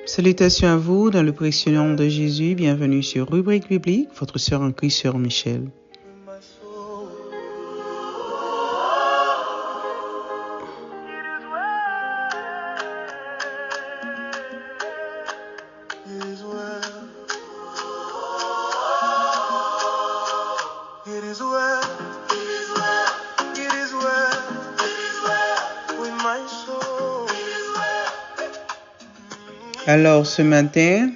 Salutations à vous dans le précieux nom de Jésus. Bienvenue sur Rubrique Biblique, votre sœur en Christ, sœur Michel. Alors, ce matin,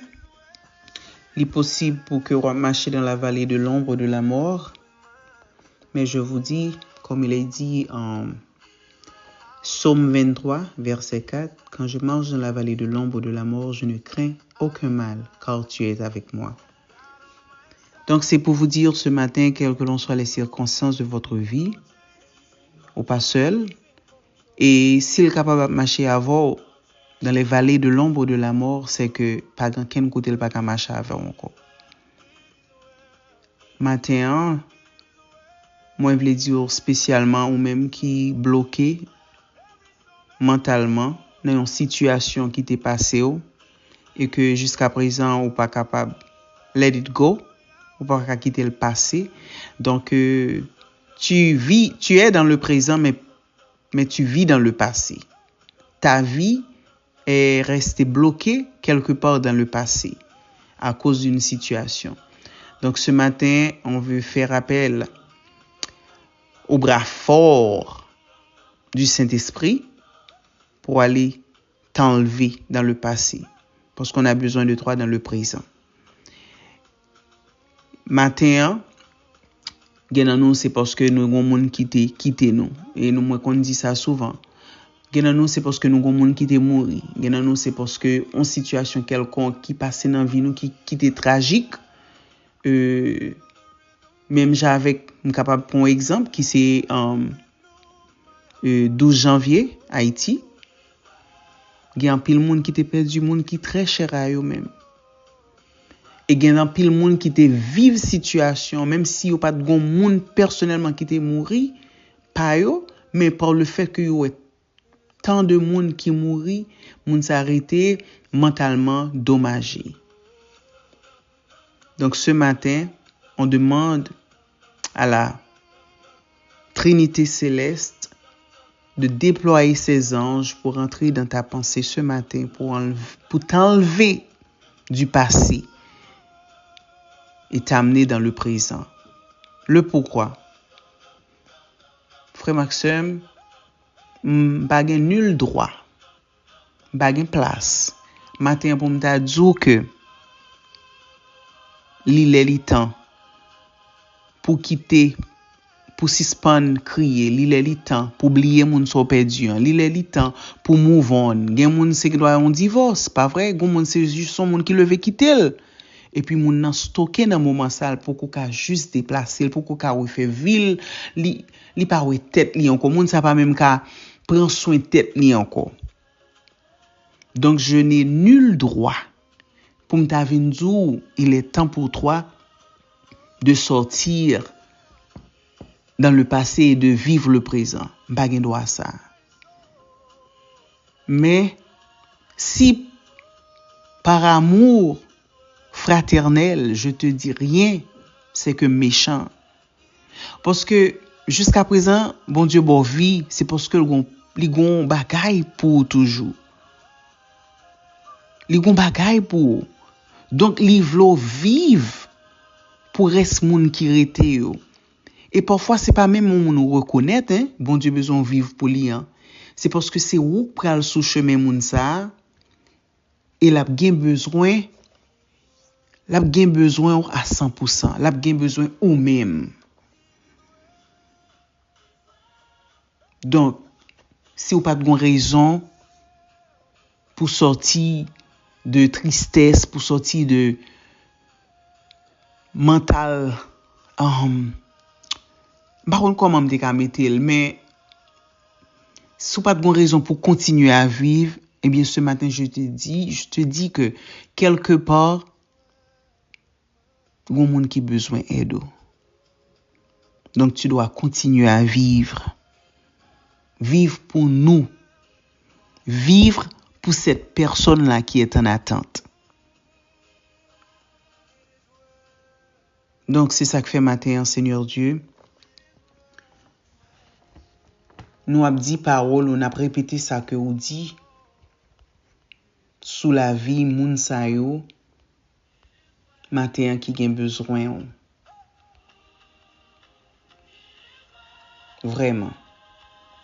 il est possible pour que vous marchiez dans la vallée de l'ombre de la mort. Mais je vous dis, comme il est dit en Psaume 23, verset 4, « Quand je marche dans la vallée de l'ombre de la mort, je ne crains aucun mal, car tu es avec moi. » Donc, c'est pour vous dire ce matin, quelles que l'on soient les circonstances de votre vie, ou pas seul, et s'il est capable de marcher avant dans les vallées de l'ombre de la mort, c'est que pas quelqu'un côté le pas qu'à marcher avec encore. Matin, moi je voulais dire spécialement ou même qui bloqué mentalement dans une situation qui t'est passée et que jusqu'à présent ou pas capable let it go ou pas quitter le passé. Donc tu es dans le présent mais tu vis dans le passé. Ta vie est resté bloqué quelque part dans le passé à cause d'une situation. Donc ce matin, on veut faire appel au bras fort du Saint-Esprit pour aller t'enlever dans le passé parce qu'on a besoin de toi dans le présent. Matin, nous c'est parce que nous avons monde quitté nous et nous moi qu'on dit ça souvent. Nous c'est parce que nous avons monde qui est mort. Nous c'est parce que une situation quelconque qui passait dans vie nous qui était tragique. Même j'avais capable pour exemple qui c'est 12 janvier Haïti. Il y a un pile monde qui était perdu, monde qui très cher à eux même. Et il y a un pile monde qui était vive situation même si yo pas de gon monde personnellement qui était mort pas eux mais par le fait que yo tant de monde qui mourit, monde s'arrêter mentalement dommagé. Donc ce matin, on demande à la Trinité céleste de déployer ses anges pour entrer dans ta pensée ce matin, pour t'enlever du passé et t'amener dans le présent. Le pourquoi? Frère Maxime, bagen nul droit, bagen place. Matin pour me dire que li temps pour quitter, pour suspendre crier, li temps pour oublier moun so perdu, li temps pour move on. Gen moun se qui doit un divorce, pas vrai? Gen moun c'est juste son moun qui le veut quitter. Et puis moun nan stocké dans moment ça pour qu'on ka juste déplacer, pour qu'on ka refait ville, li pa wè tête li encore moun ça pas même ka prend soin tête li encore. Donc je n'ai nul droit pour me dire il est temps pour toi de sortir dans le passé et de vivre le présent. Pas gen droit ça. Mais si par amour fraternel, je te dis rien, c'est que méchant. Parce que jusqu'à présent, bon Dieu bon vie, c'est parce que li gon bagay pour toujours. Li gon bagay pour. Donc li vlo vive pour reste moun qui rete yo. Et parfois c'est pas même moun nous reconnaître hein, bon Dieu besoin vivre pour lui hein. C'est parce que c'est ou pral sous chemin moun ça et l'a gen besoin à 100%, l'a gen besoin ou même. Donc si ou pas de raison pour sortir de tristesse, pour sortir de mental par contre comment me décametel mais si ou pas de raison pour continuer à vivre, eh bien ce matin je te dis que quelque part il y a un monde qui a besoin d'aide. Donc tu dois continuer à vivre. Vivre pour nous. Vivre pour cette personne-là qui est en attente. Donc, c'est ça que fait matin, Seigneur Dieu. Nous avons dit parole, on a répété ça que vous dit sous la vie moun sa yo matin qui gen besoin. Vraiment,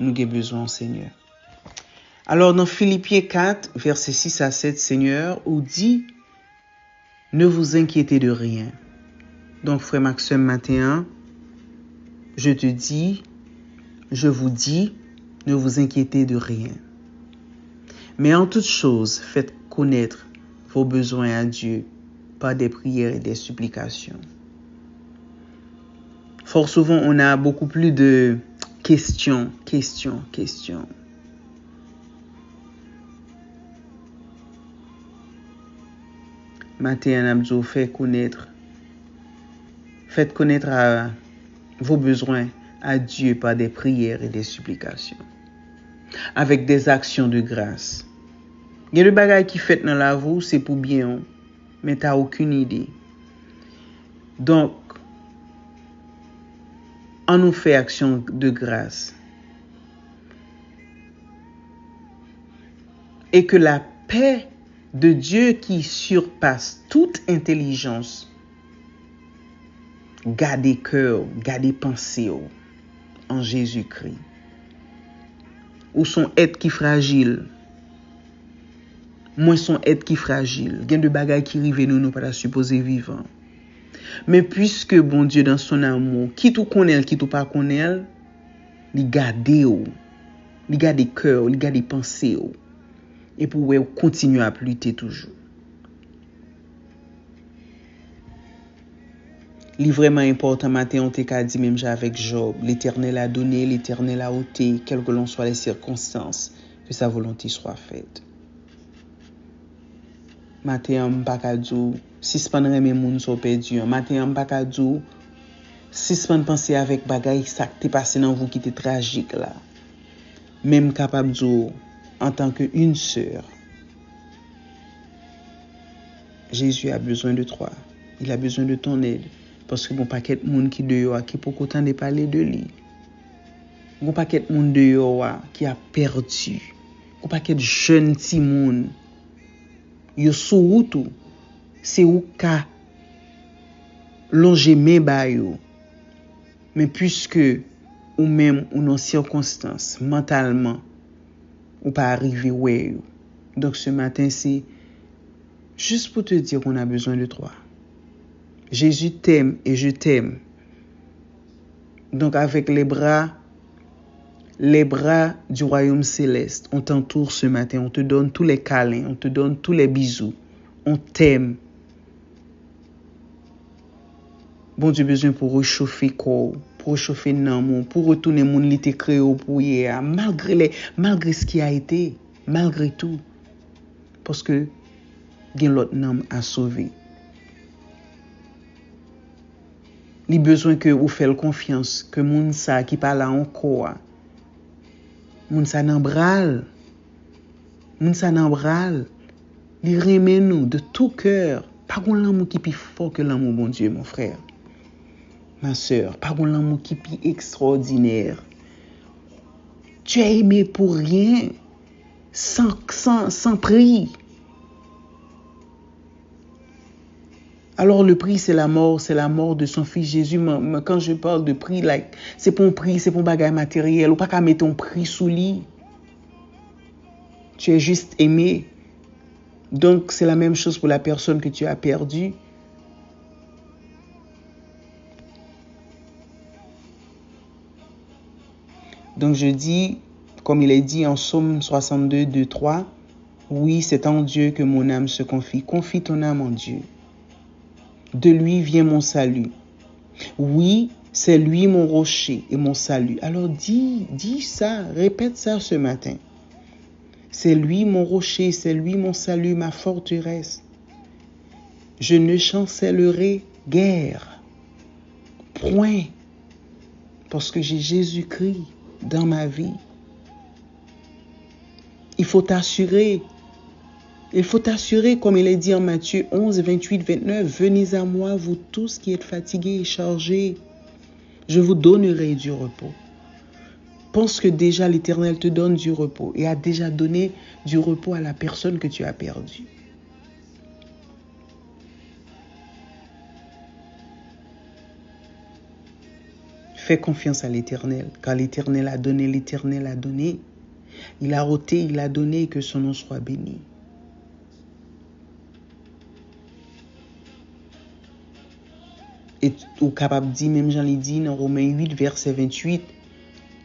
nous avons besoin, Seigneur. Alors, dans Philippiens 4, versets 6 à 7, Seigneur, on dit, ne vous inquiétez de rien. Donc, frère Maxime, matin, je vous dis, ne vous inquiétez de rien. Mais en toute chose, faites connaître vos besoins à Dieu par des prières et des supplications. Fort souvent, on a beaucoup plus de questions. Matin, Abdou, faites connaître vos besoins à Dieu par des prières et des supplications. Avec des actions de grâce. Il y a des bagages qui fait dans la vie, c'est pour bien, mais tu n'as aucune idée. Donc, on nous fait action de grâce. Et que la paix de Dieu qui surpasse toute intelligence, gardez cœur, gardez pensée en Jésus-Christ. Ou son être qui fragile. Moi, son être qui fragile. Il y a de bagages qui arrivent nous pas supposés vivants. Mais puisque bon Dieu dans son amour, qui tout connaît, qui tout pas connaît, il garde cœur, il garde pensée. Et pour continuer à lutter toujours. Il est vraiment important, matin, on t'a dit même avec Job, l'Éternel a donné, l'Éternel a ôté, quelles que l'on soient les circonstances, que sa volonté soit faite. Matin, on pas qu'à dire, si ce pas mes moun sont perdus. Matin, on pas qu'à dire, si ce pas penser avec bagay ça qui t'est passé dans vous qui était tragique là. Même capable de dire, en tant qu'une sœur, Jésus a besoin de toi. Il a besoin de ton aide. Parce que bon paquet de monde qui dehors qui pour autant de parler de lui. Bon paquet de monde dehors qui a perdu. Bon paquet de jeunes petits monde. Yo sou route, c'est ou ka longer mes ba yo. Mais puisque ou même ou dans circonstances mentalement ou pas arrivé ouais. Donc ce matin c'est juste pour te dire qu'on a besoin de toi. Jésus t'aime et je t'aime. Donc avec les bras du royaume céleste, on t'entoure ce matin, on te donne tous les câlins, on te donne tous les bisous, on t'aime. Bon Dieu besoin pour réchauffer corps, pour réchauffer l'amour, pour retourner mon lit créé pour hier, malgré ce qui a été, malgré tout. Parce que il y a l'autre âme à sauver. Il a besoin que vous fassiez confiance, que moun sa qui parle encore. Moun sa nan bral. Il remet nous de tout cœur. Pas gon l'amour qui plus fort que l'amour bon Dieu, mon frère. Ma sœur, pas gon l'amour qui plus extraordinaire. Tu es aimé pour rien, sans prix. Alors le prix, c'est la mort de son fils Jésus. Quand je parle de prix, c'est pour un prix, c'est pour un bagage matériel. Ou pas qu'à mettre ton prix sous lit. Tu es juste aimé. Donc c'est la même chose pour la personne que tu as perdue. Donc je dis, comme il est dit en Psaume 62, 2, 3, oui, c'est en Dieu que mon âme se confie. Confie ton âme en Dieu. De lui vient mon salut. Oui, c'est lui mon rocher et mon salut. Alors dis ça, répète ça ce matin. C'est lui mon rocher, c'est lui mon salut, ma forteresse. Je ne chancellerai guère. Point. Parce que j'ai Jésus-Christ dans ma vie. Il faut t'assurer Il faut t'assurer, comme il est dit en Matthieu 11, 28, 29, « Venez à moi, vous tous qui êtes fatigués et chargés. Je vous donnerai du repos. » Pense que déjà l'Éternel te donne du repos et a déjà donné du repos à la personne que tu as perdue. Fais confiance à l'Éternel, car l'Éternel a donné, l'Éternel a donné. Il a ôté, il a donné, que son nom soit béni. Et au capable dit, même Jean l'a dit dans Romains 8, verset 28,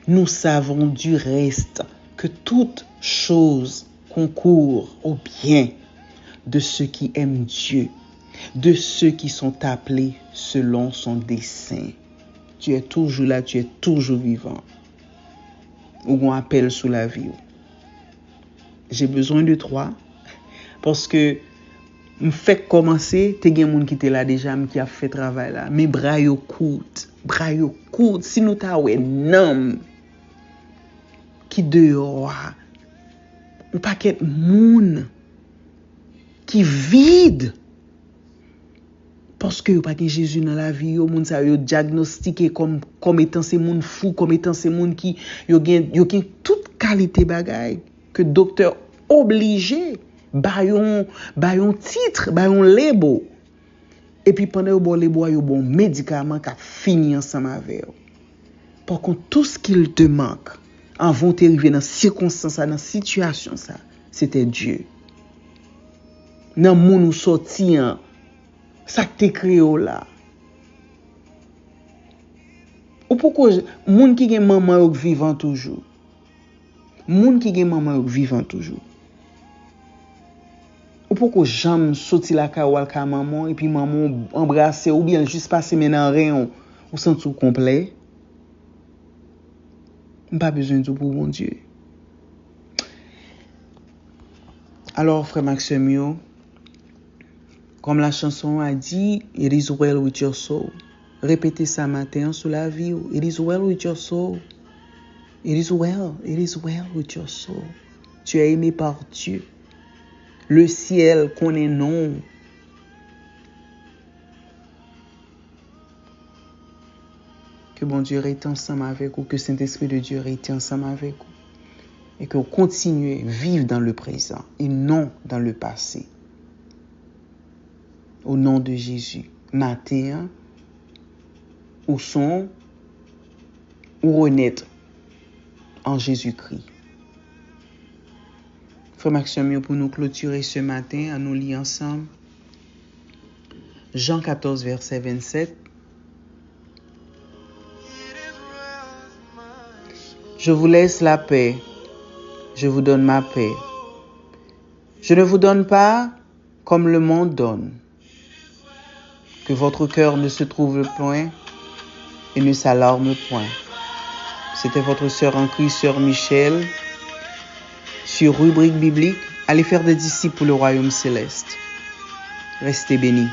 nous savons du reste que toute chose concourt au bien de ceux qui aiment Dieu, de ceux qui sont appelés selon son dessein. Tu es toujours là, tu es toujours vivant. Ou on appelle sous la vie. J'ai besoin de toi parce que me fait commencer, te gen moun qui était là déjà, qui a fait travail là. Mais bras yo court, si nous ta wè nam qui dehors, ou paquet moun qui vide. Parce que yo pa gen Jésus dans la vie, yo moun sa yo diagnostiqué comme étant ces moun fou, comme étant ces moun qui yo gen toute qualité bagay que docteur obligé bayon titre, bayon label. Et puis pendant yo bon label, yo bon médicament qui fini ensemble avec yo. Par contre, tout ce qu'il te manque avant d'arriver dans circonstance, dans situation ça, c'était Dieu. Dans moun ou sorti ça que t'es créé là. Ou pourquoi moun qui gen maman yo vivant toujours. Moun qui gen maman yo vivant toujours. Ou pourquoi j'aime sorti la ka ou ka maman et puis maman embrasser ou bien juste passer maintenant rayon ou sent tout complet. Pas besoin de pour mon Dieu. Alors frère Maxime, comme la chanson a dit, it is well with your soul. Répétez ça matin sous la vie. It is well with your soul. It is well with your soul. Tu es aimé par Dieu. Le ciel connaît non. Que bon Dieu reste ensemble avec vous, que Saint-Esprit de Dieu reste ensemble avec vous. Et que vous continuez à vivre dans le présent et non dans le passé. Au nom de Jésus. Matin, ou sont ou renaître en Jésus-Christ. Frère Maxime, pour nous clôturer ce matin, à nous lire ensemble Jean 14, verset 27. Je vous laisse la paix, je vous donne ma paix. Je ne vous donne pas comme le monde donne. Que votre cœur ne se trouve point et ne s'alarme point. C'était votre sœur en Christ, sœur Michel, sur Rubrique Biblique. Allez faire des disciples pour le royaume céleste. Restez bénis.